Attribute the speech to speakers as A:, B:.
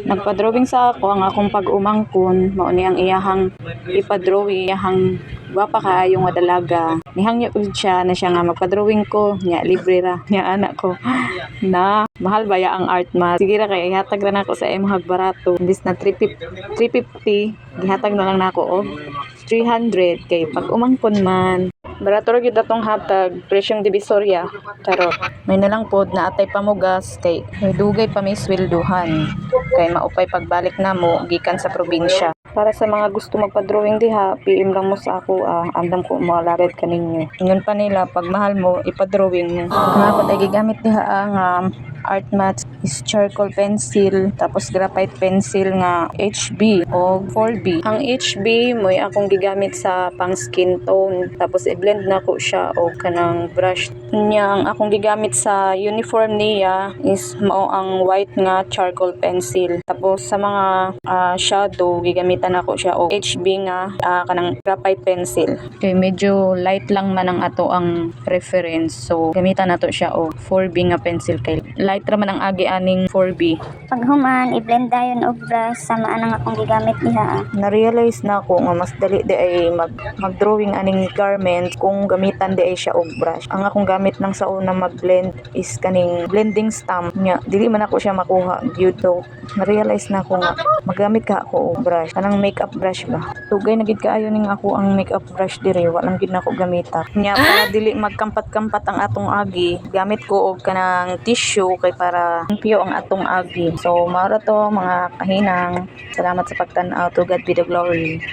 A: Nagpa-drawing sa ako ang akong pag-umangkon, mao ni ang iyahang ipa-drawing, iyahang gwapa kaayo nga dalaga. Nihangyo pud siya na siya nga magpa-drawing ko, nya libre ra. Nya anak ko na mahal ba ya ang art math? Sige ra kay ihatag ra nako sa imong barato. Imbis na 350, gihatag na lang nako og 300 kay pag umangkon man. Barato ra gyud atong hatag, presyong Divisoria. Charot. May nalang pod na atay pamugas kay may dugay pa may swelduhan. Kay maupay pagbalik namo gikan sa probinsya. Para sa mga gusto magpa-drawing diha, PM lang mo sa ako andam ko moalagad kaninyo. Ingon pa nila pag mahal mo ipa-drawing mo. Ang ako tay gigamit diha ang art math is charcoal pencil tapos graphite pencil nga HB o 4B. Ang HB mo'y akong gigamit sa pang skin tone tapos i-blend na ko siya o kanang brush niya. Ang akong gigamit sa uniform niya is mao ang white nga charcoal pencil. Tapos sa mga shadow gigamitan ako siya o HB nga kanang graphite pencil. Kay medyo light lang man ang ato ang reference, so gamitan nato siya o 4B nga pencil kay light ra man ang agi aning 4B.
B: Pag human, i-blend dayon og brush sama ang akong gigamit diha.
A: Na-realize na ako nga mas dali di ay mag-drawing aning garment kung gamitan di ay siya og brush. Ang akong gamit nang sa una mag-blend is kaning blending stamp nya. Dili man ako siya makuha gyud, so na-realize na ako nga magamit ka ako og brush. Kanang makeup brush ba. Tugay na gid kaayo ning ako ang makeup brush diri, wa lang gid nako gamita. Nya para dili magkampat-kampat ang atong agi, gamit ko og kanang tissue kay para limpyo ang atong agi. So mao ra to mga kahinang. Salamat sa pagtan-aw. To God be the glory.